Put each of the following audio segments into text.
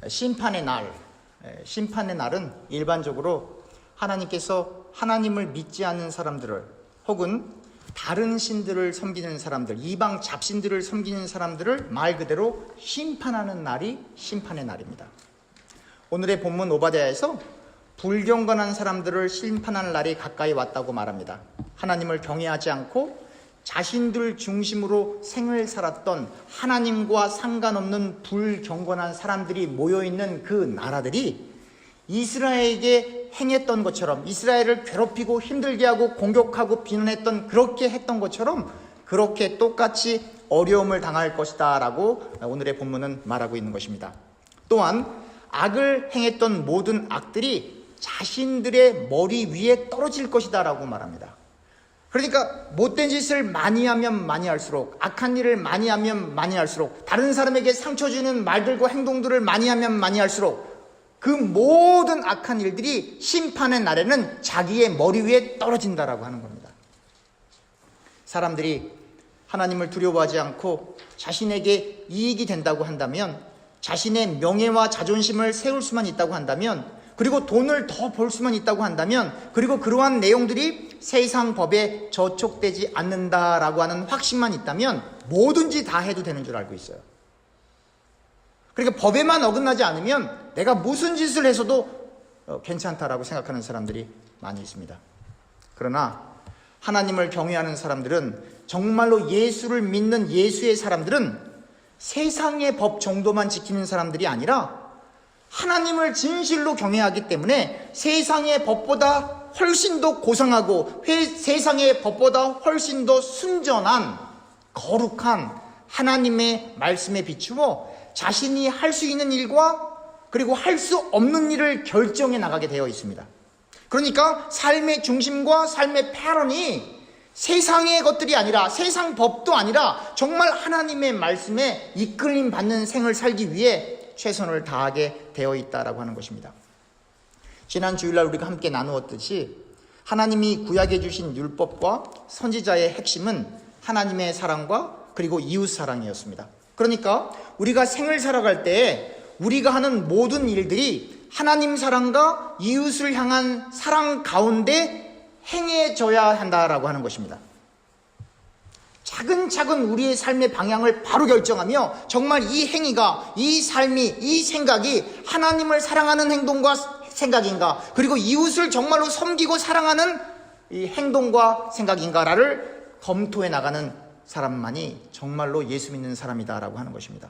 심판의 날은 일반적으로 하나님께서 하나님을 믿지 않는 사람들을 혹은 다른 신들을 섬기는 사람들, 이방 잡신들을 섬기는 사람들을 말 그대로 심판하는 날이 심판의 날입니다. 오늘의 본문 오바댜에서 불경건한 사람들을 심판하는 날이 가까이 왔다고 말합니다. 하나님을 경외하지 않고 자신들 중심으로 생을 살았던 하나님과 상관없는 불경건한 사람들이 모여있는 그 나라들이 이스라엘에게 행했던 것처럼, 이스라엘을 괴롭히고 힘들게 하고 공격하고 비난했던, 그렇게 했던 것처럼 그렇게 똑같이 어려움을 당할 것이다 라고 오늘의 본문은 말하고 있는 것입니다. 또한 악을 행했던 모든 악들이 자신들의 머리 위에 떨어질 것이다 라고 말합니다. 그러니까 못된 짓을 많이 하면 많이 할수록, 악한 일을 많이 하면 많이 할수록, 다른 사람에게 상처 주는 말들과 행동들을 많이 하면 많이 할수록 그 모든 악한 일들이 심판의 날에는 자기의 머리 위에 떨어진다라고 하는 겁니다. 사람들이 하나님을 두려워하지 않고 자신에게 이익이 된다고 한다면, 자신의 명예와 자존심을 세울 수만 있다고 한다면, 그리고 돈을 더 벌 수만 있다고 한다면, 그리고 그러한 내용들이 세상 법에 저촉되지 않는다라고 하는 확신만 있다면 뭐든지 다 해도 되는 줄 알고 있어요. 그러니까 법에만 어긋나지 않으면 내가 무슨 짓을 해서도 괜찮다라고 생각하는 사람들이 많이 있습니다. 그러나 하나님을 경외하는 사람들은, 정말로 예수를 믿는 예수의 사람들은 세상의 법 정도만 지키는 사람들이 아니라 하나님을 진실로 경외하기 때문에 세상의 법보다 훨씬 더 고상하고 세상의 법보다 훨씬 더 순전한 거룩한 하나님의 말씀에 비추어 자신이 할 수 있는 일과 그리고 할 수 없는 일을 결정해 나가게 되어 있습니다. 그러니까 삶의 중심과 삶의 패런이 세상의 것들이 아니라, 세상 법도 아니라 정말 하나님의 말씀에 이끌림 받는 생을 살기 위해 최선을 다하게 되어 있다라고 하는 것입니다. 지난 주일날 우리가 함께 나누었듯이 하나님이 구약해 주신 율법과 선지자의 핵심은 하나님의 사랑과 그리고 이웃 사랑이었습니다. 그러니까 우리가 생을 살아갈 때 우리가 하는 모든 일들이 하나님 사랑과 이웃을 향한 사랑 가운데 행해져야 한다라고 하는 것입니다. 차근차근 우리의 삶의 방향을 바로 결정하며 정말 이 행위가, 이 삶이, 이 생각이 하나님을 사랑하는 행동과 생각인가, 그리고 이웃을 정말로 섬기고 사랑하는 이 행동과 생각인가를 검토해 나가는 사람만이 정말로 예수 믿는 사람이다라고 하는 것입니다.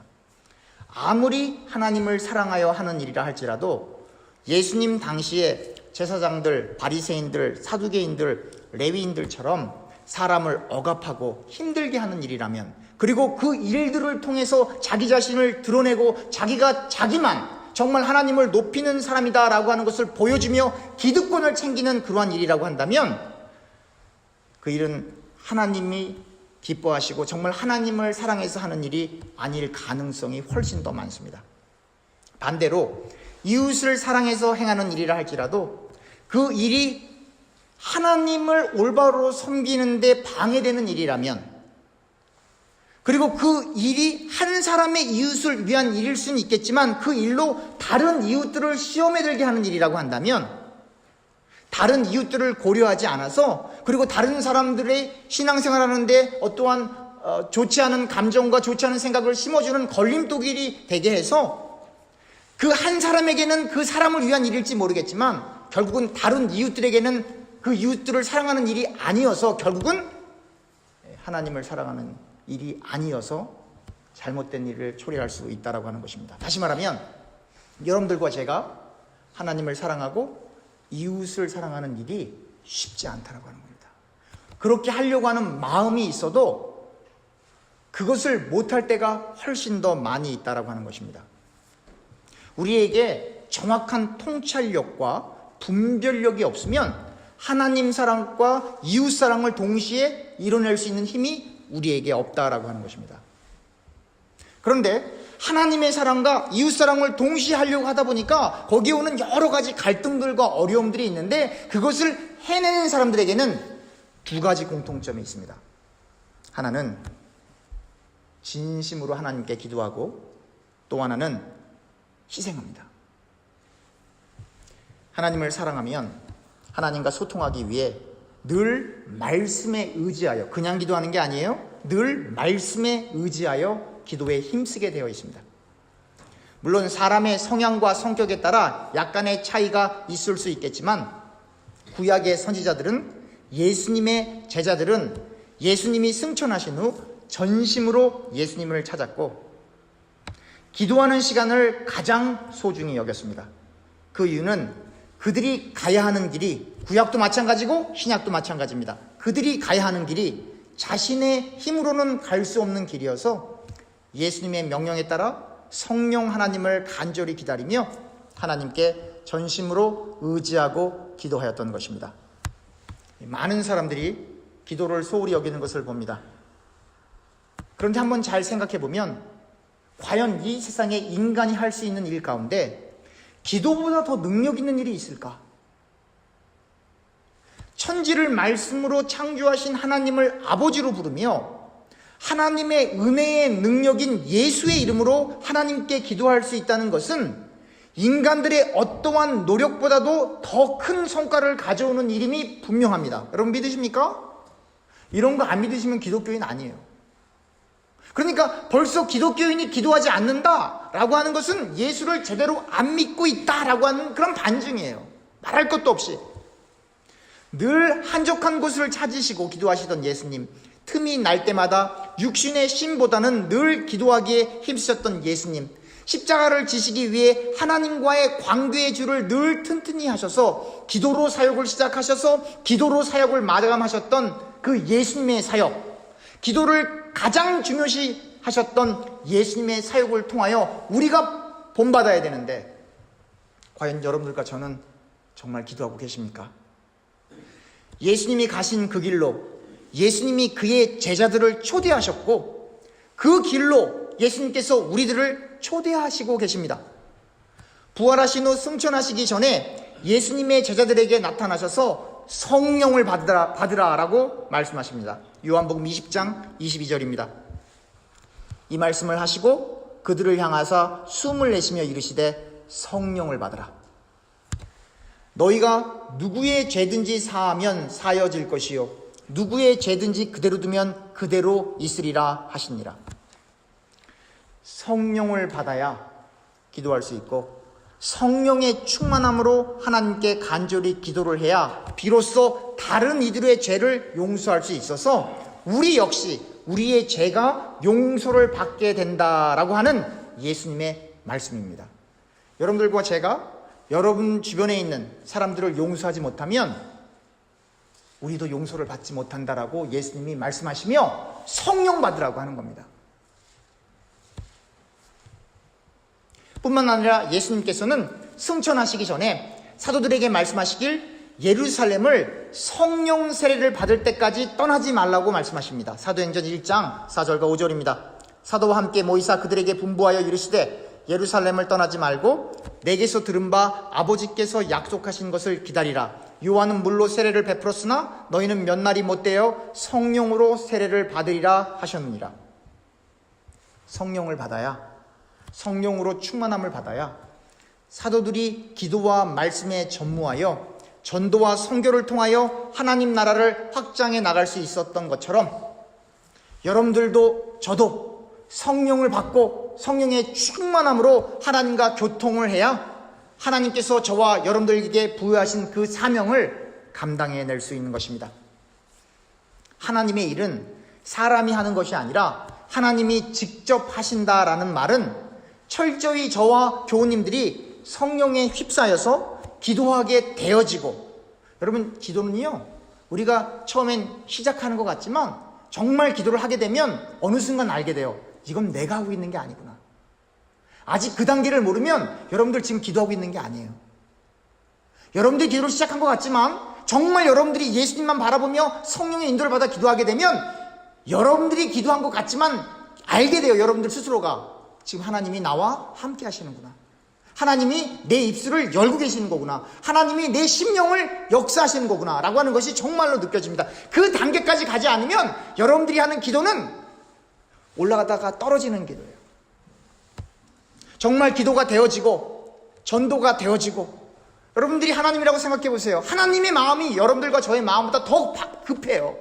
아무리 하나님을 사랑하여 하는 일이라 할지라도 예수님 당시에 제사장들, 바리새인들, 사두개인들, 레위인들처럼 사람을 억압하고 힘들게 하는 일이라면, 그리고 그 일들을 통해서 자기 자신을 드러내고 자기가 자기만 정말 하나님을 높이는 사람이다라고 하는 것을 보여주며 기득권을 챙기는 그러한 일이라고 한다면 그 일은 하나님이 기뻐하시고 정말 하나님을 사랑해서 하는 일이 아닐 가능성이 훨씬 더 많습니다. 반대로 이웃을 사랑해서 행하는 일이라 할지라도 그 일이 하나님을 올바로 섬기는 데 방해되는 일이라면, 그리고 그 일이 한 사람의 이웃을 위한 일일 수는 있겠지만 그 일로 다른 이웃들을 시험에 들게 하는 일이라고 한다면, 다른 이웃들을 고려하지 않아서, 그리고 다른 사람들의 신앙생활 하는데 어떠한 좋지 않은 감정과 좋지 않은 생각을 심어주는 걸림돌이 되게 해서 그 한 사람에게는 그 사람을 위한 일일지 모르겠지만 결국은 다른 이웃들에게는 그 이웃들을 사랑하는 일이 아니어서, 결국은 하나님을 사랑하는 일이 아니어서 잘못된 일을 초래할 수 있다고 하는 것입니다. 다시 말하면 여러분들과 제가 하나님을 사랑하고 이웃을 사랑하는 일이 쉽지 않다고 하는 겁니다. 그렇게 하려고 하는 마음이 있어도 그것을 못할 때가 훨씬 더 많이 있다고 하는 것입니다. 우리에게 정확한 통찰력과 분별력이 없으면 하나님 사랑과 이웃 사랑을 동시에 이뤄낼 수 있는 힘이 우리에게 없다라고 하는 것입니다. 그런데 하나님의 사랑과 이웃 사랑을 동시에 하려고 하다 보니까 거기에 오는 여러 가지 갈등들과 어려움들이 있는데, 그것을 해내는 사람들에게는 두 가지 공통점이 있습니다. 하나는 진심으로 하나님께 기도하고, 또 하나는 희생합니다. 하나님을 사랑하면 하나님과 소통하기 위해 늘 말씀에 의지하여, 그냥 기도하는 게 아니에요. 늘 말씀에 의지하여 기도에 힘쓰게 되어 있습니다. 물론 사람의 성향과 성격에 따라 약간의 차이가 있을 수 있겠지만 구약의 선지자들은, 예수님의 제자들은 예수님이 승천하신 후 전심으로 예수님을 찾았고 기도하는 시간을 가장 소중히 여겼습니다. 그 이유는 그들이 가야 하는 길이, 구약도 마찬가지고 신약도 마찬가지입니다. 그들이 가야 하는 길이 자신의 힘으로는 갈 수 없는 길이어서 예수님의 명령에 따라 성령 하나님을 간절히 기다리며 하나님께 전심으로 의지하고 기도하였던 것입니다. 많은 사람들이 기도를 소홀히 여기는 것을 봅니다. 그런데 한번 잘 생각해 보면 과연 이 세상에 인간이 할 수 있는 일 가운데 기도보다 더 능력 있는 일이 있을까? 천지를 말씀으로 창조하신 하나님을 아버지로 부르며 하나님의 은혜의 능력인 예수의 이름으로 하나님께 기도할 수 있다는 것은 인간들의 어떠한 노력보다도 더 큰 성과를 가져오는 일임이 분명합니다. 여러분 믿으십니까? 이런 거 안 믿으시면 기독교인 아니에요. 그러니까 벌써 기독교인이 기도하지 않는다라고 하는 것은 예수를 제대로 안 믿고 있다라고 하는 그런 반증이에요. 말할 것도 없이. 늘 한적한 곳을 찾으시고 기도하시던 예수님, 틈이 날 때마다 육신의 신보다는 늘 기도하기에 힘쓰셨던 예수님, 십자가를 지시기 위해 하나님과의 관계의 줄을 늘 튼튼히 하셔서 기도로 사역을 시작하셔서 기도로 사역을 마감하셨던 그 예수님의 사역, 기도를 가장 중요시 하셨던 예수님의 사역을 통하여 우리가 본받아야 되는데 과연 여러분들과 저는 정말 기도하고 계십니까? 예수님이 가신 그 길로 예수님이 그의 제자들을 초대하셨고 그 길로 예수님께서 우리들을 초대하시고 계십니다. 부활하신 후 승천하시기 전에 예수님의 제자들에게 나타나셔서 성령을 받으라라고 말씀하십니다. 요한복음 20장 22절입니다. 이 말씀을 하시고 그들을 향하사 숨을 내쉬며 이르시되 성령을 받으라. 너희가 누구의 죄든지 사하면 사여질 것이요 누구의 죄든지 그대로 두면 그대로 있으리라 하시니라. 성령을 받아야 기도할 수 있고 성령의 충만함으로 하나님께 간절히 기도를 해야 비로소 다른 이들의 죄를 용서할 수 있어서 우리 역시 우리의 죄가 용서를 받게 된다라고 하는 예수님의 말씀입니다. 여러분들과 제가 여러분 주변에 있는 사람들을 용서하지 못하면 우리도 용서를 받지 못한다라고 예수님이 말씀하시며 성령 받으라고 하는 겁니다. 뿐만 아니라 예수님께서는 승천하시기 전에 사도들에게 말씀하시길 예루살렘을 성령 세례를 받을 때까지 떠나지 말라고 말씀하십니다. 사도행전 1장 4절과 5절입니다. 사도와 함께 모이사 그들에게 분부하여 이르시되 예루살렘을 떠나지 말고 내게서 들은 바 아버지께서 약속하신 것을 기다리라. 요한은 물로 세례를 베풀었으나 너희는 몇 날이 못되어 성령으로 세례를 받으리라 하셨느니라. 성령을 받아야, 성령으로 충만함을 받아야 사도들이 기도와 말씀에 전무하여 전도와 선교를 통하여 하나님 나라를 확장해 나갈 수 있었던 것처럼 여러분들도 저도 성령을 받고 성령의 충만함으로 하나님과 교통을 해야 하나님께서 저와 여러분들에게 부여하신 그 사명을 감당해낼 수 있는 것입니다. 하나님의 일은 사람이 하는 것이 아니라 하나님이 직접 하신다라는 말은 철저히 저와 교우님들이 성령에 휩싸여서 기도하게 되어지고, 여러분 기도는요 우리가 처음엔 시작하는 것 같지만 정말 기도를 하게 되면 어느 순간 알게 돼요. 이건 내가 하고 있는 게 아니구나. 아직 그 단계를 모르면 여러분들 지금 기도하고 있는 게 아니에요. 여러분들이 기도를 시작한 것 같지만 정말 여러분들이 예수님만 바라보며 성령의 인도를 받아 기도하게 되면 여러분들이 기도한 것 같지만 알게 돼요. 여러분들 스스로가 지금 하나님이 나와 함께 하시는구나. 하나님이 내 입술을 열고 계시는 거구나. 하나님이 내 심령을 역사하시는 거구나 라고 하는 것이 정말로 느껴집니다. 그 단계까지 가지 않으면 여러분들이 하는 기도는 올라가다가 떨어지는 기도예요. 정말 기도가 되어지고 전도가 되어지고 여러분들이 하나님이라고 생각해 보세요. 하나님의 마음이 여러분들과 저의 마음보다 더 급해요.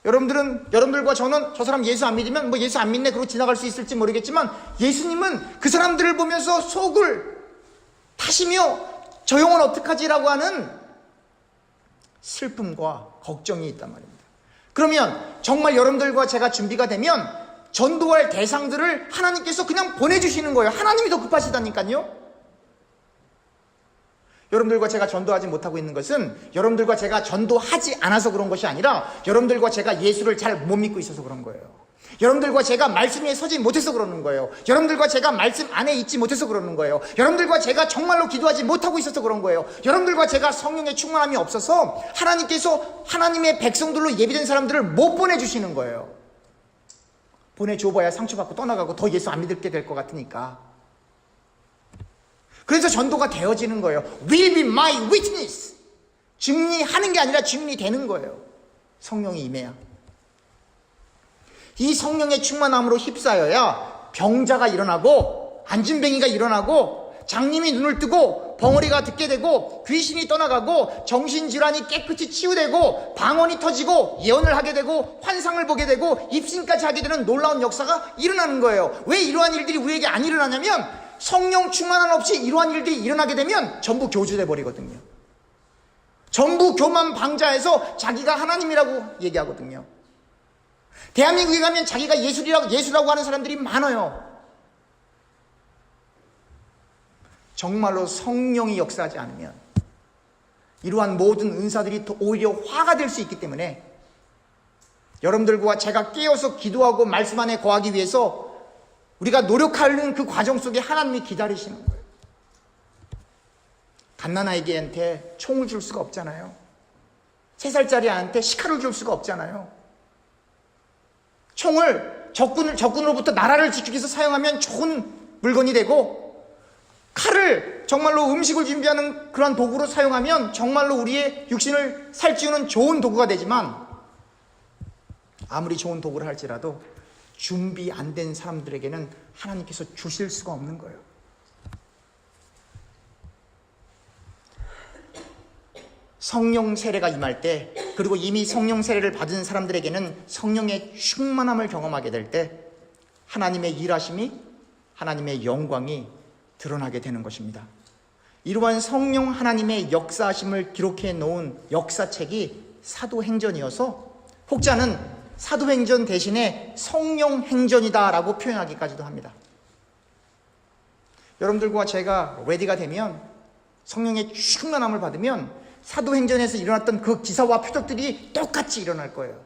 여러분들과 저는 저 사람 예수 안 믿으면 뭐 예수 안 믿네 그러고 지나갈 수 있을지 모르겠지만 예수님은 그 사람들을 보면서 속을 타시며 저 영혼 어떡하지라고 하는 슬픔과 걱정이 있단 말입니다. 그러면 정말 여러분들과 제가 준비가 되면 전도할 대상들을 하나님께서 그냥 보내주시는 거예요. 하나님이 더 급하시다니까요. 여러분들과 제가 전도하지 못하고 있는 것은 여러분들과 제가 전도하지 않아서 그런 것이 아니라 여러분들과 제가 예수를 잘 못 믿고 있어서 그런 거예요. 여러분들과 제가 말씀 위에 서지 못해서 그러는 거예요. 여러분들과 제가 말씀 안에 있지 못해서 그러는 거예요. 여러분들과 제가 정말로 기도하지 못하고 있어서 그런 거예요. 여러분들과 제가 성령의 충만함이 없어서 하나님께서 하나님의 백성들로 예비된 사람들을 못 보내주시는 거예요. 보내줘봐야 상처받고 떠나가고 더 예수 안 믿게 될 것 같으니까. 그래서 전도가 되어지는 거예요. Will be my witness. 증리하는 게 아니라 증리 되는 거예요. 성령이 임해야. 이 성령의 충만함으로 휩싸여야 병자가 일어나고 안진뱅이가 일어나고 장님이 눈을 뜨고 벙어리가 듣게 되고 귀신이 떠나가고 정신질환이 깨끗이 치유되고 방언이 터지고 예언을 하게 되고 환상을 보게 되고 입신까지 하게 되는 놀라운 역사가 일어나는 거예요. 왜 이러한 일들이 우리에게 안 일어나냐면 성령 충만함 없이 이러한 일들이 일어나게 되면 전부 교주돼 버리거든요. 전부 교만 방자해서 자기가 하나님이라고 얘기하거든요. 대한민국에 가면 자기가 예수라고 하는 사람들이 많아요. 정말로 성령이 역사하지 않으면 이러한 모든 은사들이 오히려 화가 될 수 있기 때문에 여러분들과 제가 깨어서 기도하고 말씀 안에 거하기 위해서 우리가 노력하는 그 과정 속에 하나님이 기다리시는 거예요. 갓난아이한테 총을 줄 수가 없잖아요. 3살짜리 아이한테 시칼을 줄 수가 없잖아요. 총을 적군으로부터 나라를 지키기 위해서 사용하면 좋은 물건이 되고 칼을 정말로 음식을 준비하는 그런 도구로 사용하면 정말로 우리의 육신을 살찌우는 좋은 도구가 되지만 아무리 좋은 도구를 할지라도 준비 안 된 사람들에게는 하나님께서 주실 수가 없는 거예요. 성령 세례가 임할 때 그리고 이미 성령 세례를 받은 사람들에게는 성령의 충만함을 경험하게 될 때 하나님의 일하심이 하나님의 영광이 드러나게 되는 것입니다. 이러한 성령 하나님의 역사하심을 기록해 놓은 역사책이 사도행전이어서 혹자는 사도행전 대신에 성령행전이다라고 표현하기까지도 합니다. 여러분들과 제가 레디가 되면 성령의 충만함을 받으면 사도행전에서 일어났던 그 기사와 표적들이 똑같이 일어날 거예요.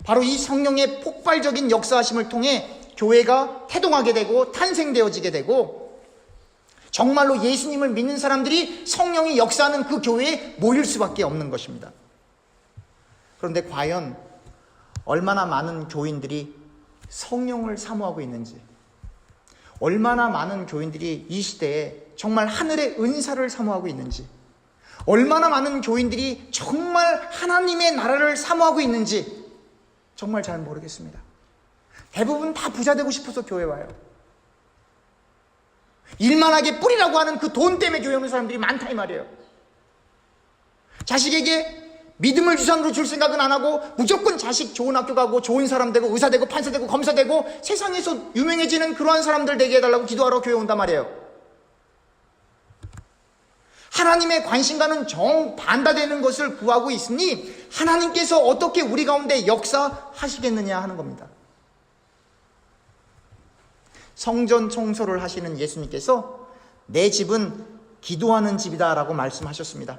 바로 이 성령의 폭발적인 역사하심을 통해 교회가 태동하게 되고 탄생되어지게 되고 정말로 예수님을 믿는 사람들이 성령이 역사하는 그 교회에 모일 수밖에 없는 것입니다. 그런데 과연 얼마나 많은 교인들이 성령을 사모하고 있는지, 얼마나 많은 교인들이 이 시대에 정말 하늘의 은사를 사모하고 있는지, 얼마나 많은 교인들이 정말 하나님의 나라를 사모하고 있는지 정말 잘 모르겠습니다. 대부분 다 부자 되고 싶어서 교회 와요. 일만하게 뿌리라고 하는 그 돈 때문에 교회 오는 사람들이 많다 이 말이에요. 자식에게 믿음을 유산으로 줄 생각은 안 하고 무조건 자식 좋은 학교 가고 좋은 사람 되고 의사 되고 판사 되고 검사 되고 세상에서 유명해지는 그러한 사람들 되게 해달라고 기도하러 교회 온단 말이에요. 하나님의 관심과는 정반대되는 것을 구하고 있으니 하나님께서 어떻게 우리 가운데 역사하시겠느냐 하는 겁니다. 성전 청소를 하시는 예수님께서 내 집은 기도하는 집이다 라고 말씀하셨습니다.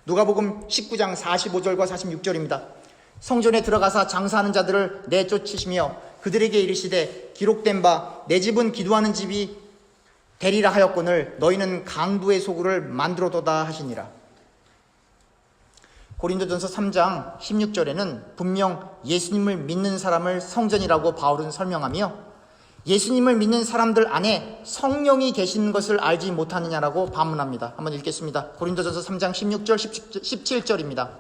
누가복음 19장 45절과 46절입니다. 성전에 들어가사 장사하는 자들을 내쫓으시며 그들에게 이르시되 기록된 바 내 집은 기도하는 집이 되리라 하였거늘 너희는 강도의 소굴을 만들어도다 하시니라. 고린도전서 3장 16절에는 분명 예수님을 믿는 사람을 성전이라고 바울은 설명하며 예수님을 믿는 사람들 안에 성령이 계시는 것을 알지 못하느냐라고 반문합니다. 한번 읽겠습니다. 고린도전서 3장 16절 17절입니다.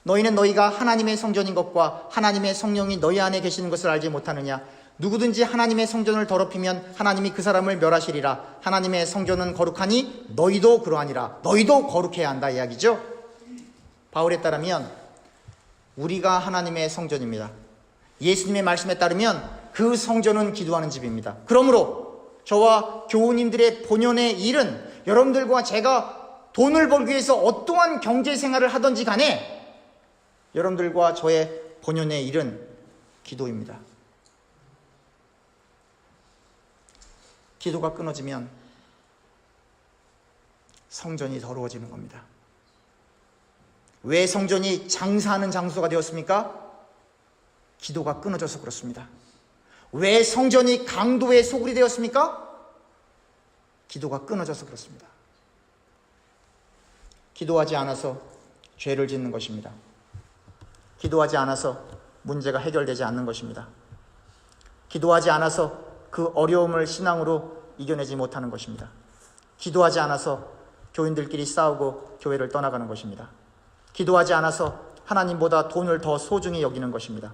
너희는 너희가 하나님의 성전인 것과 하나님의 성령이 너희 안에 계시는 것을 알지 못하느냐? 누구든지 하나님의 성전을 더럽히면 하나님이 그 사람을 멸하시리라. 하나님의 성전은 거룩하니 너희도 그러하니라. 너희도 거룩해야 한다 이야기죠. 바울에 따르면 우리가 하나님의 성전입니다. 예수님의 말씀에 따르면 그 성전은 기도하는 집입니다. 그러므로 저와 교우님들의 본연의 일은 여러분들과 제가 돈을 벌기 위해서 어떠한 경제생활을 하든지 간에 여러분들과 저의 본연의 일은 기도입니다. 기도가 끊어지면 성전이 더러워지는 겁니다. 왜 성전이 장사하는 장소가 되었습니까? 기도가 끊어져서 그렇습니다. 왜 성전이 강도의 소굴이 되었습니까? 기도가 끊어져서 그렇습니다. 기도하지 않아서 죄를 짓는 것입니다. 기도하지 않아서 문제가 해결되지 않는 것입니다. 기도하지 않아서 그 어려움을 신앙으로 이겨내지 못하는 것입니다. 기도하지 않아서 교인들끼리 싸우고 교회를 떠나가는 것입니다. 기도하지 않아서 하나님보다 돈을 더 소중히 여기는 것입니다.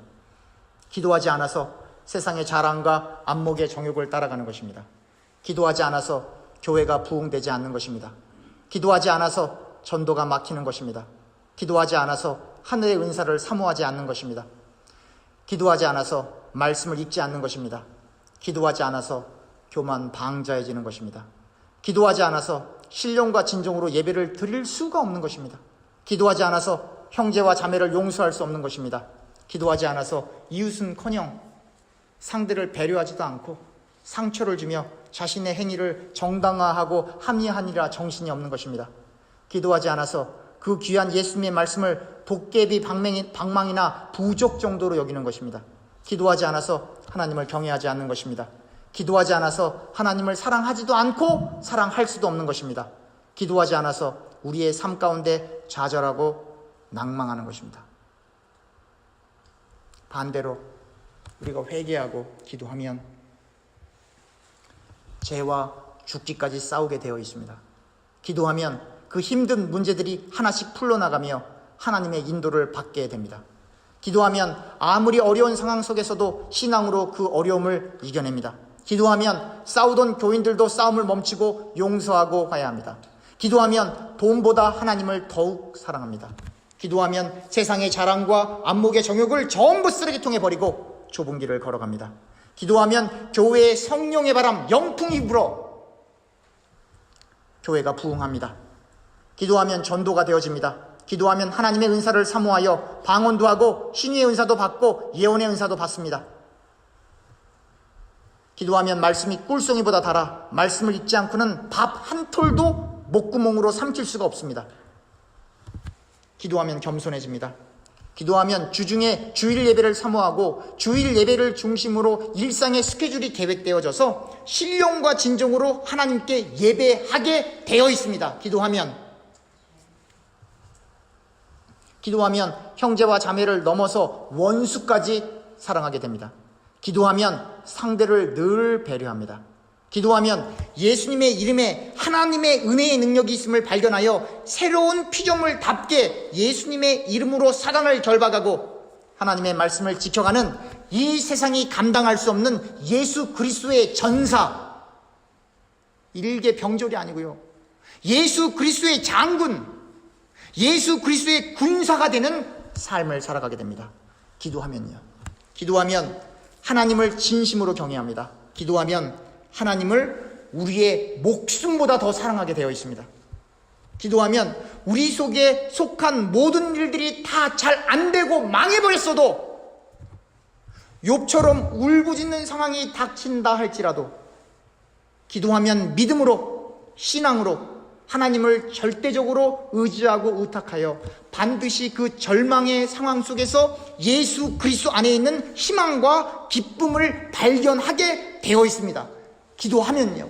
기도하지 않아서 세상의 자랑과 안목의 정욕을 따라가는 것입니다. 기도하지 않아서 교회가 부흥되지 않는 것입니다. 기도하지 않아서 전도가 막히는 것입니다. 기도하지 않아서 하늘의 은사를 사모하지 않는 것입니다. 기도하지 않아서 말씀을 읽지 않는 것입니다. 기도하지 않아서 교만 방자해지는 것입니다. 기도하지 않아서 신령과 진정으로 예배를 드릴 수가 없는 것입니다. 기도하지 않아서 형제와 자매를 용서할 수 없는 것입니다. 기도하지 않아서 이웃은커녕 상대를 배려하지도 않고 상처를 주며 자신의 행위를 정당화하고 합리하니라 정신이 없는 것입니다. 기도하지 않아서 그 귀한 예수님의 말씀을 도깨비 방망이나 부족 정도로 여기는 것입니다. 기도하지 않아서 하나님을 경외하지 않는 것입니다. 기도하지 않아서 하나님을 사랑하지도 않고 사랑할 수도 없는 것입니다. 기도하지 않아서 우리의 삶 가운데 좌절하고 낭망하는 것입니다. 반대로 우리가 회개하고 기도하면 죄와 죽기까지 싸우게 되어 있습니다. 기도하면 그 힘든 문제들이 하나씩 풀려나가며 하나님의 인도를 받게 됩니다. 기도하면 아무리 어려운 상황 속에서도 신앙으로 그 어려움을 이겨냅니다. 기도하면 싸우던 교인들도 싸움을 멈추고 용서하고 가야 합니다. 기도하면 돈보다 하나님을 더욱 사랑합니다. 기도하면 세상의 자랑과 안목의 정욕을 전부 쓰레기통에 버리고 좁은 길을 걸어갑니다. 기도하면 교회의 성령의 바람 영풍이 불어 교회가 부흥합니다. 기도하면 전도가 되어집니다. 기도하면 하나님의 은사를 사모하여 방언도 하고 신유의 은사도 받고 예언의 은사도 받습니다. 기도하면 말씀이 꿀송이보다 달아 말씀을 읽지 않고는 밥 한 톨도 목구멍으로 삼킬 수가 없습니다. 기도하면 겸손해집니다. 기도하면 주중에 주일 예배를 사모하고 주일 예배를 중심으로 일상의 스케줄이 계획되어져서 신령과 진정으로 하나님께 예배하게 되어 있습니다. 기도하면 형제와 자매를 넘어서 원수까지 사랑하게 됩니다. 기도하면 상대를 늘 배려합니다. 기도하면 예수님의 이름에 하나님의 은혜의 능력이 있음을 발견하여 새로운 피조물답게 예수님의 이름으로 사단을 결박하고 하나님의 말씀을 지켜가는 이 세상이 감당할 수 없는 예수 그리스도의 전사, 일개 병졸이 아니고요, 예수 그리스도의 장군, 예수 그리스도의 군사가 되는 삶을 살아가게 됩니다. 기도하면요, 기도하면 하나님을 진심으로 경외합니다. 기도하면 하나님을 우리의 목숨보다 더 사랑하게 되어 있습니다. 기도하면 우리 속에 속한 모든 일들이 다 잘 안 되고 망해버렸어도, 욥처럼 울부짖는 상황이 닥친다 할지라도 기도하면 믿음으로, 신앙으로 하나님을 절대적으로 의지하고 의탁하여 반드시 그 절망의 상황 속에서 예수 그리스도 안에 있는 희망과 기쁨을 발견하게 되어 있습니다. 기도하면요.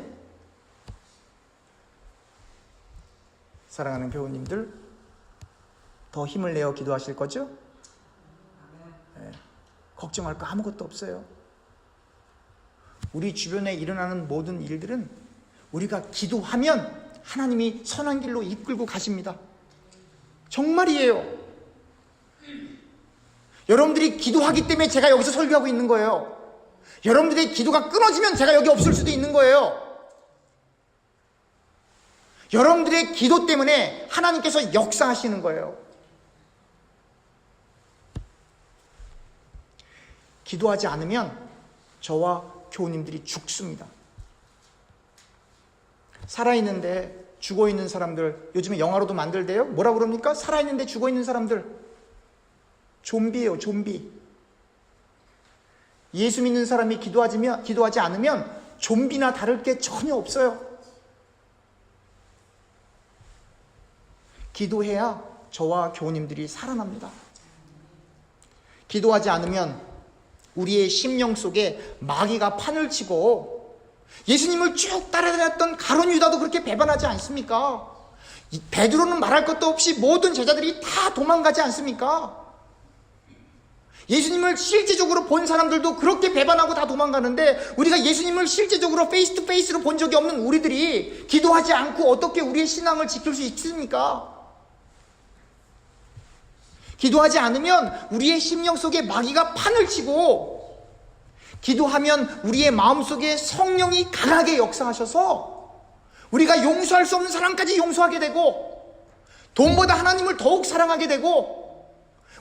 사랑하는 교우님들, 더 힘을 내어 기도하실 거죠? 네. 걱정할 거 아무것도 없어요. 우리 주변에 일어나는 모든 일들은 우리가 기도하면 하나님이 선한 길로 이끌고 가십니다. 정말이에요. 여러분들이 기도하기 때문에 제가 여기서 설교하고 있는 거예요. 여러분들의 기도가 끊어지면 제가 여기 없을 수도 있는 거예요. 여러분들의 기도 때문에 하나님께서 역사하시는 거예요. 기도하지 않으면 저와 교우님들이 죽습니다. 살아있는데 죽어있는 사람들, 요즘에 영화로도 만들대요. 뭐라 그럽니까? 살아있는데 죽어있는 사람들. 좀비예요, 좀비. 예수 믿는 사람이 기도하지 않으면 좀비나 다를 게 전혀 없어요. 기도해야 저와 교우님들이 살아납니다. 기도하지 않으면 우리의 심령 속에 마귀가 판을 치고, 예수님을 쭉 따라다녔던 가룟 유다도 그렇게 배반하지 않습니까? 베드로는 말할 것도 없이 모든 제자들이 다 도망가지 않습니까? 예수님을 실제적으로 본 사람들도 그렇게 배반하고 다 도망가는데, 우리가 예수님을 실제적으로 페이스 투 페이스로 본 적이 없는 우리들이 기도하지 않고 어떻게 우리의 신앙을 지킬 수 있습니까? 기도하지 않으면 우리의 심령 속에 마귀가 판을 치고, 기도하면 우리의 마음속에 성령이 강하게 역사하셔서 우리가 용서할 수 없는 사람까지 용서하게 되고, 돈보다 하나님을 더욱 사랑하게 되고,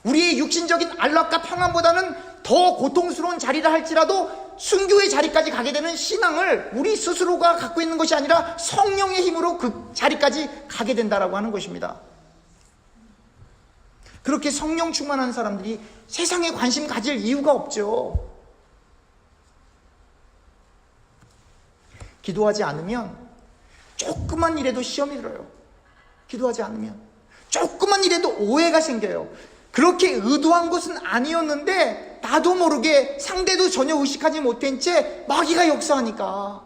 우리의 육신적인 안락과 평안보다는 더 고통스러운 자리라 할지라도 순교의 자리까지 가게 되는 신앙을 우리 스스로가 갖고 있는 것이 아니라 성령의 힘으로 그 자리까지 가게 된다라고 하는 것입니다. 그렇게 성령 충만한 사람들이 세상에 관심 가질 이유가 없죠. 기도하지 않으면 조금만 일해도 시험이 들어요. 기도하지 않으면 조금만 일해도 오해가 생겨요. 그렇게 의도한 것은 아니었는데 나도 모르게, 상대도 전혀 의식하지 못한 채 마귀가 역사하니까,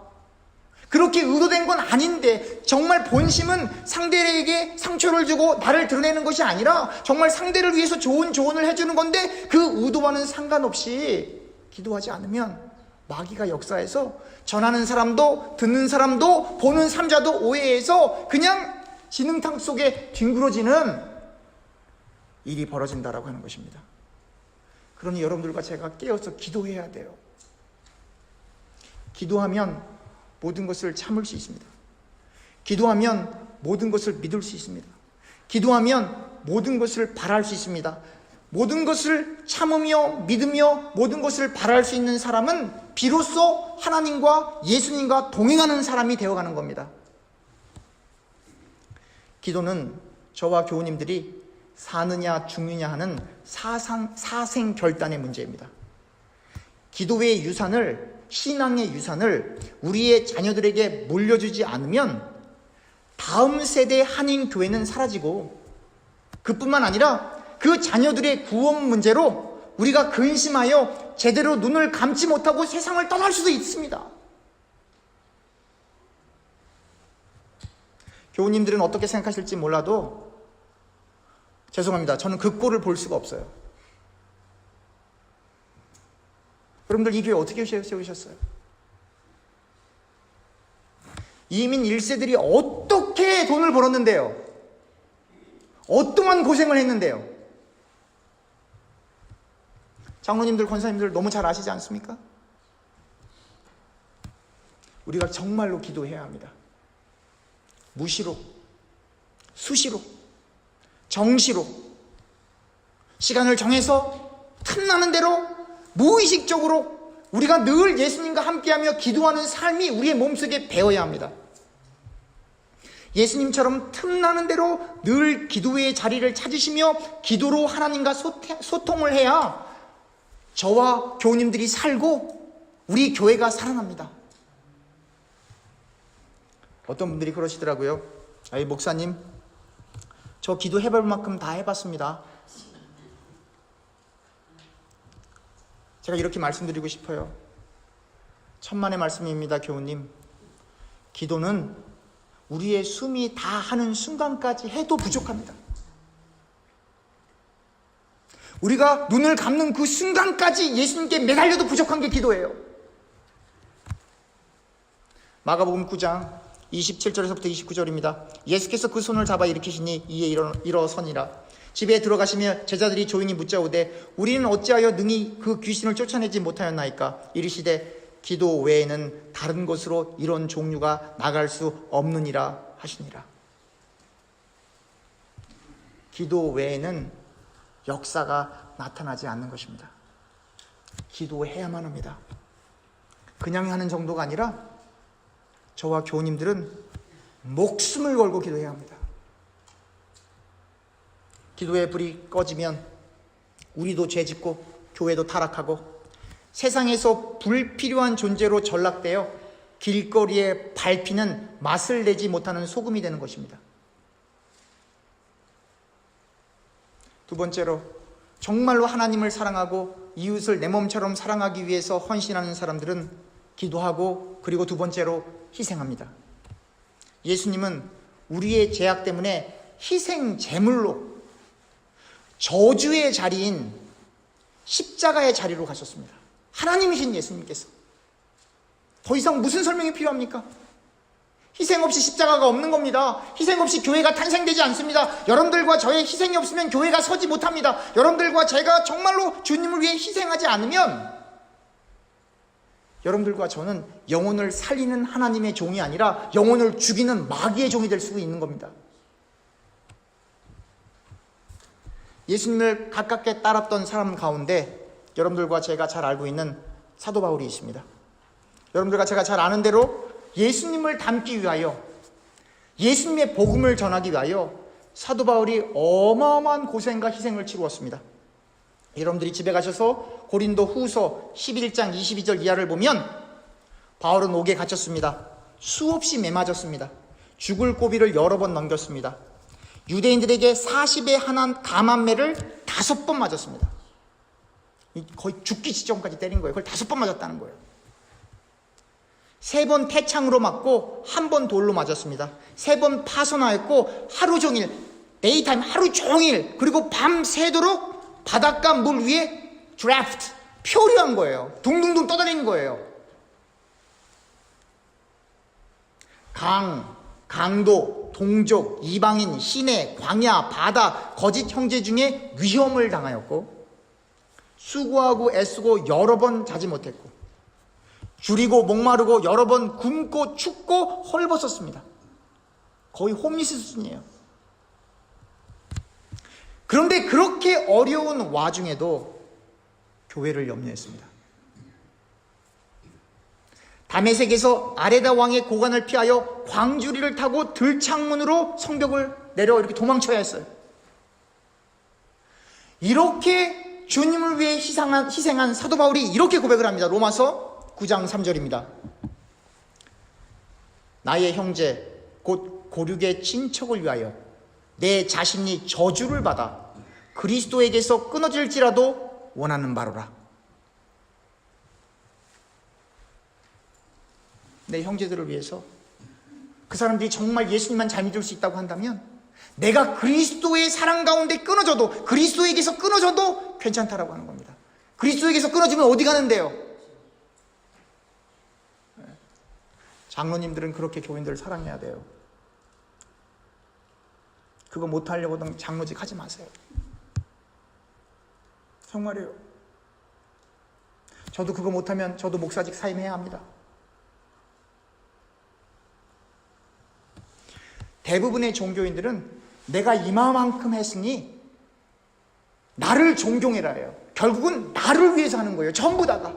그렇게 의도된 건 아닌데 정말 본심은 상대에게 상처를 주고 나를 드러내는 것이 아니라 정말 상대를 위해서 좋은 조언을 해주는 건데, 그 의도와는 상관없이 기도하지 않으면 마귀가 역사해서 전하는 사람도 듣는 사람도 보는 삼자도 오해해서 그냥 진흙탕 속에 뒹굴어지는 일이 벌어진다라고 하는 것입니다. 그러니 여러분들과 제가 깨어서 기도해야 돼요. 기도하면 모든 것을 참을 수 있습니다. 기도하면 모든 것을 믿을 수 있습니다. 기도하면 모든 것을 바랄 수 있습니다. 모든 것을 참으며 믿으며 모든 것을 바랄 수 있는 사람은 비로소 하나님과 예수님과 동행하는 사람이 되어가는 겁니다. 기도는 저와 교우님들이 사느냐 죽느냐 하는 사생 결단의 문제입니다. 기도의 유산을, 신앙의 유산을 우리의 자녀들에게 물려주지 않으면 다음 세대 한인교회는 사라지고, 그뿐만 아니라 그 자녀들의 구원 문제로 우리가 근심하여 제대로 눈을 감지 못하고 세상을 떠날 수도 있습니다. 교우님들은 어떻게 생각하실지 몰라도 죄송합니다. 저는 그 꼴을 볼 수가 없어요. 여러분들 이 교회 어떻게 세우셨어요? 이민 1세들이 어떻게 돈을 벌었는데요? 어떠한 고생을 했는데요? 장로님들, 권사님들 너무 잘 아시지 않습니까? 우리가 정말로 기도해야 합니다. 무시로, 수시로, 정시로 시간을 정해서 틈나는 대로 무의식적으로 우리가 늘 예수님과 함께하며 기도하는 삶이 우리의 몸속에 배어야 합니다. 예수님처럼 틈나는 대로 늘 기도의 자리를 찾으시며 기도로 하나님과 소통을 해야 저와 교우님들이 살고 우리 교회가 살아납니다. 어떤 분들이 그러시더라고요. 아이 목사님, 저 기도해볼 만큼 다 해봤습니다. 제가 이렇게 말씀드리고 싶어요. 천만의 말씀입니다, 교우님. 기도는 우리의 숨이 다 하는 순간까지 해도 부족합니다. 우리가 눈을 감는 그 순간까지 예수님께 매달려도 부족한 게 기도예요. 마가복음 9장 27절에서부터 29절입니다. 예수께서 그 손을 잡아 일으키시니 이에 일어서니라. 집에 들어가시며 제자들이 조용히 묻자오되 우리는 어찌하여 능히 그 귀신을 쫓아내지 못하였나이까? 이르시되 기도 외에는 다른 곳으로 이런 종류가 나갈 수 없느니라 하시니라. 기도 외에는 역사가 나타나지 않는 것입니다. 기도해야만 합니다. 그냥 하는 정도가 아니라 저와 교우님들은 목숨을 걸고 기도해야 합니다. 기도의 불이 꺼지면 우리도 죄짓고 교회도 타락하고 세상에서 불필요한 존재로 전락되어 길거리에 밟히는 맛을 내지 못하는 소금이 되는 것입니다. 두 번째로, 정말로 하나님을 사랑하고 이웃을 내 몸처럼 사랑하기 위해서 헌신하는 사람들은 기도하고, 그리고 두 번째로 희생합니다. 예수님은 우리의 죄악 때문에 희생 제물로 저주의 자리인 십자가의 자리로 가셨습니다. 하나님이신 예수님께서. 더 이상 무슨 설명이 필요합니까? 희생 없이 십자가가 없는 겁니다. 희생 없이 교회가 탄생되지 않습니다. 여러분들과 저의 희생이 없으면 교회가 서지 못합니다. 여러분들과 제가 정말로 주님을 위해 희생하지 않으면 여러분들과 저는 영혼을 살리는 하나님의 종이 아니라 영혼을 죽이는 마귀의 종이 될 수 있는 겁니다. 예수님을 가깝게 따랐던 사람 가운데 여러분들과 제가 잘 알고 있는 사도 바울이 있습니다. 여러분들과 제가 잘 아는 대로 예수님을 닮기 위하여, 예수님의 복음을 전하기 위하여 사도 바울이 어마어마한 고생과 희생을 치루었습니다. 여러분들이 집에 가셔서 고린도 후서 11장 22절 이하를 보면 바울은 옥에 갇혔습니다. 수없이 매맞았습니다. 죽을 고비를 여러 번 넘겼습니다. 유대인들에게 40에 한한 감한매를 5번 맞았습니다. 거의 죽기 직전까지 때린 거예요. 그걸 5번 맞았다는 거예요. 3번 태창으로 맞고 1번 돌로 맞았습니다. 3번 파선하였고 하루 종일, 데이타임 하루 종일, 그리고 밤 새도록 바닷가 물 위에 드래프트, 표류한 거예요. 둥둥둥 떠다니는 거예요. 강도, 동족, 이방인, 시내, 광야, 바다, 거짓 형제 중에 위험을 당하였고, 수고하고 애쓰고 여러 번 자지 못했고, 줄이고 목마르고 여러 번 굶고 춥고 헐벗었습니다. 거의 홈리스 수준이에요. 그런데 그렇게 어려운 와중에도 교회를 염려했습니다. 다메섹에서 아레다 왕의 고관을 피하여 광주리를 타고 들창문으로 성벽을 내려 이렇게 도망쳐야 했어요. 이렇게 주님을 위해 희생한 사도 바울이 이렇게 고백을 합니다. 로마서 9장 3절입니다. 나의 형제 곧 고륙의 친척을 위하여 내 자신이 저주를 받아 그리스도에게서 끊어질지라도 원하는 바로라. 내 형제들을 위해서, 그 사람들이 정말 예수님만 잘 믿을 수 있다고 한다면 내가 그리스도의 사랑 가운데 끊어져도, 그리스도에게서 끊어져도 괜찮다라고 하는 겁니다. 그리스도에게서 끊어지면 어디 가는데요? 장로님들은 그렇게 교인들을 사랑해야 돼요. 그거 못하려고는 장로직 하지 마세요. 정말이에요. 저도 그거 못하면 저도 목사직 사임해야 합니다. 대부분의 종교인들은 내가 이만큼 했으니 나를 존경해라 해요. 결국은 나를 위해서 하는 거예요. 전부 다가.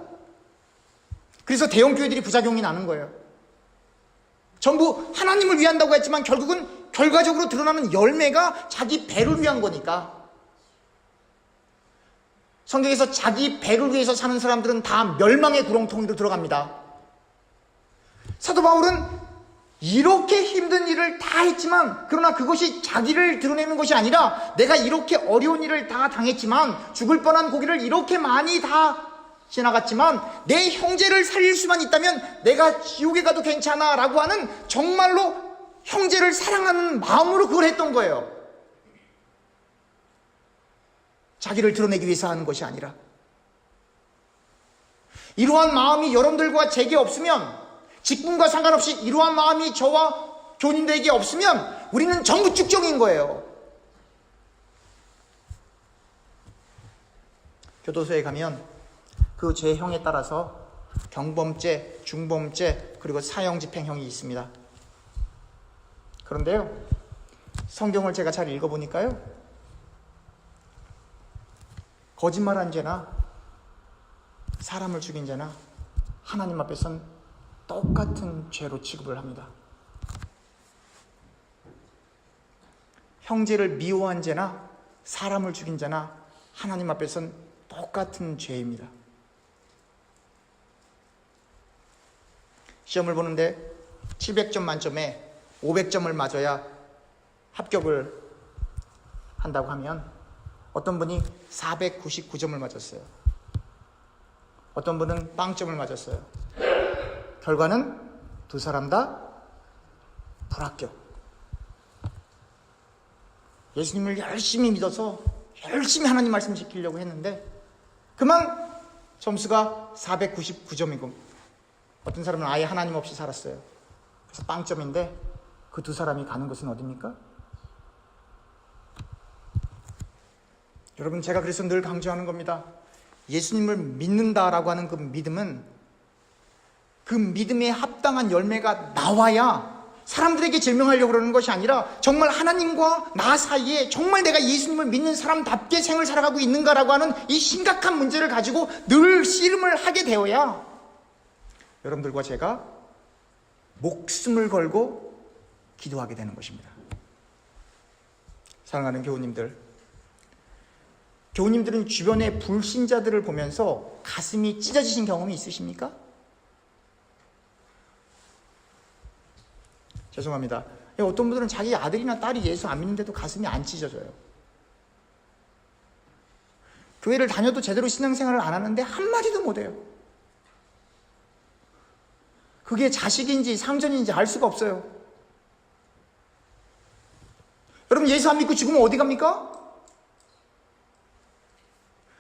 그래서 대형교회들이 부작용이 나는 거예요. 전부 하나님을 위한다고 했지만 결국은 결과적으로 드러나는 열매가 자기 배를 위한 거니까. 성경에서 자기 배를 위해서 사는 사람들은 다 멸망의 구렁텅이로 들어갑니다. 사도 바울은 이렇게 힘든 일을 다 했지만, 그러나 그것이 자기를 드러내는 것이 아니라 내가 이렇게 어려운 일을 다 당했지만, 죽을 뻔한 고기를 이렇게 많이 다 지나갔지만 내 형제를 살릴 수만 있다면 내가 지옥에 가도 괜찮아 라고 하는, 정말로 형제를 사랑하는 마음으로 그걸 했던 거예요. 자기를 드러내기 위해서 하는 것이 아니라. 이러한 마음이 여러분들과 제게 없으면, 직분과 상관없이 이러한 마음이 저와 교인들에게 없으면 우리는 전부 쭉정인 거예요. 교도소에 가면 그 죄형에 따라서 경범죄, 중범죄, 그리고 사형집행형이 있습니다. 그런데요, 성경을 제가 잘 읽어보니까요, 거짓말한 죄나 사람을 죽인 죄나 하나님 앞에선 똑같은 죄로 취급을 합니다. 형제를 미워한 죄나 사람을 죽인 죄나 하나님 앞에선 똑같은 죄입니다. 시험을 보는데 700점 만점에 500점을 맞아야 합격을 한다고 하면 어떤 분이 499점을 맞았어요. 어떤 분은 빵점을 맞았어요. 결과는 두 사람 다 불합격. 예수님을 열심히 믿어서 열심히 하나님 말씀 지키려고 했는데 그만 점수가 499점이고 어떤 사람은 아예 하나님 없이 살았어요. 그래서 빵점인데 그 두 사람이 가는 곳은 어디입니까? 여러분, 제가 그래서 늘 강조하는 겁니다. 예수님을 믿는다라고 하는 그 믿음은 그 믿음에 합당한 열매가 나와야 사람들에게 증명하려고 그러는 것이 아니라 정말 하나님과 나 사이에 정말 내가 예수님을 믿는 사람답게 생을 살아가고 있는가라고 하는 이 심각한 문제를 가지고 늘 씨름을 하게 되어야 여러분들과 제가 목숨을 걸고 기도하게 되는 것입니다. 사랑하는 교우님들, 교우님들은 주변의 불신자들을 보면서 가슴이 찢어지신 경험이 있으십니까? 죄송합니다. 어떤 분들은 자기 아들이나 딸이 예수 안 믿는데도 가슴이 안 찢어져요. 교회를 다녀도 제대로 신앙생활을 안 하는데 한마디도 못해요. 그게 자식인지 상전인지 알 수가 없어요. 여러분, 예수 안 믿고 죽으면 어디 갑니까?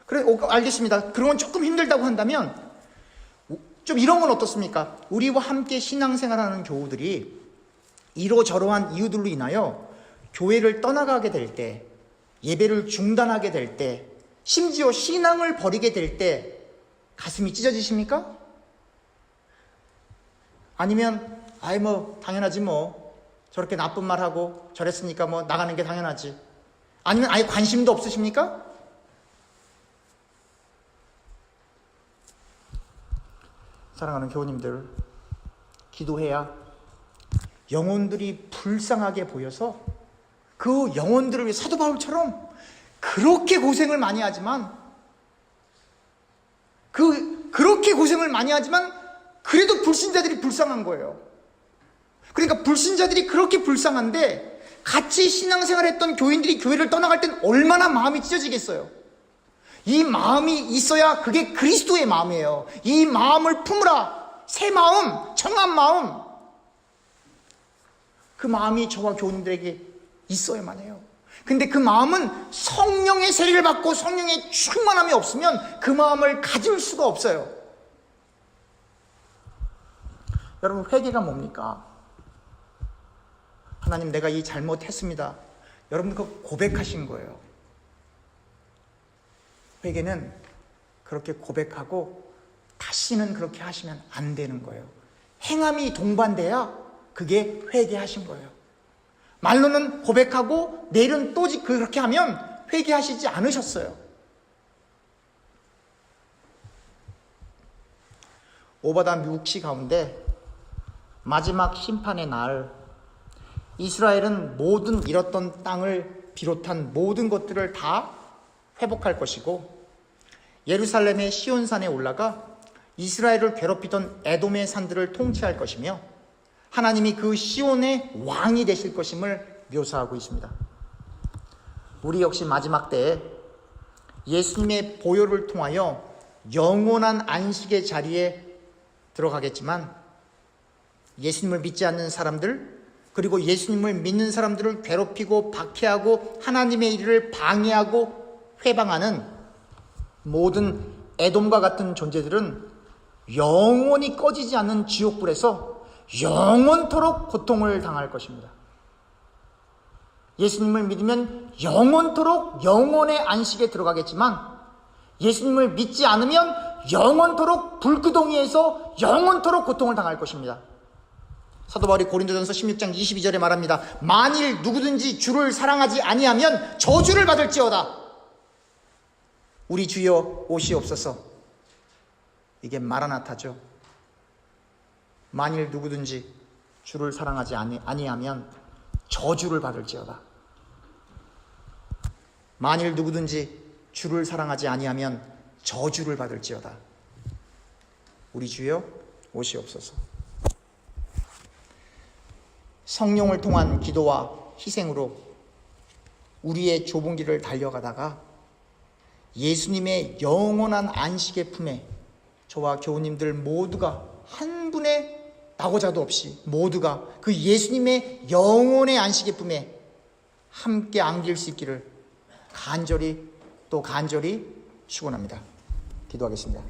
그래, 알겠습니다. 그런 건 조금 힘들다고 한다면 좀 이런 건 어떻습니까? 우리와 함께 신앙생활하는 교우들이 이러저러한 이유들로 인하여 교회를 떠나가게 될 때, 예배를 중단하게 될 때, 심지어 신앙을 버리게 될 때 가슴이 찢어지십니까? 아니면 당연하지 저렇게 나쁜 말하고 저랬으니까 나가는 게 당연하지. 아니면 아예 관심도 없으십니까? 사랑하는 교우님들, 기도해야 영혼들이 불쌍하게 보여서 그 영혼들을 위해 사도 바울처럼 그렇게 고생을 많이 하지만 그렇게 고생을 많이 하지만 그래도 불신자들이 불쌍한 거예요. 그러니까 불신자들이 그렇게 불쌍한데 같이 신앙생활했던 교인들이 교회를 떠나갈 땐 얼마나 마음이 찢어지겠어요. 이 마음이 있어야 그게 그리스도의 마음이에요. 이 마음을 품으라. 새 마음, 청한 마음. 그 마음이 저와 교우님들에게 있어야만 해요. 근데 그 마음은 성령의 세례를 받고 성령의 충만함이 없으면 그 마음을 가질 수가 없어요. 여러분, 회개가 뭡니까? 하나님, 내가 이 잘못했습니다. 여러분, 그거 고백하신 거예요. 회개는 그렇게 고백하고 다시는 그렇게 하시면 안 되는 거예요. 행함이 동반돼야 그게 회개하신 거예요. 말로는 고백하고 내일은 또 그렇게 하면 회개하시지 않으셨어요. 오바다 묵시 가운데 마지막 심판의 날, 이스라엘은 모든 잃었던 땅을 비롯한 모든 것들을 다 회복할 것이고, 예루살렘의 시온산에 올라가 이스라엘을 괴롭히던 에돔의 산들을 통치할 것이며, 하나님이 그 시온의 왕이 되실 것임을 묘사하고 있습니다. 우리 역시 마지막 때에 예수님의 보혈을 통하여 영원한 안식의 자리에 들어가겠지만, 예수님을 믿지 않는 사람들, 그리고 예수님을 믿는 사람들을 괴롭히고 박해하고 하나님의 일을 방해하고 회방하는 모든 에돔과 같은 존재들은 영원히 꺼지지 않는 지옥불에서 영원토록 고통을 당할 것입니다. 예수님을 믿으면 영원토록 영원의 안식에 들어가겠지만, 예수님을 믿지 않으면 영원토록 불구덩이에서 영원토록 고통을 당할 것입니다. 사도 바울이 고린도전서 16장 22절에 말합니다. 만일 누구든지 주를 사랑하지 아니하면 저주를 받을지어다. 우리 주여 오시옵소서. 이게 마라나타죠. 만일 누구든지 주를 사랑하지 아니하면 저주를 받을지어다. 만일 누구든지 주를 사랑하지 아니하면 저주를 받을지어다. 우리 주여 오시옵소서. 성령을 통한 기도와 희생으로 우리의 좁은 길을 달려가다가 예수님의 영원한 안식의 품에 저와 교우님들 모두가 한 분의 낙오자도 없이 모두가 그 예수님의 영원의 안식의 품에 함께 안길 수 있기를 간절히 축원합니다. 기도하겠습니다.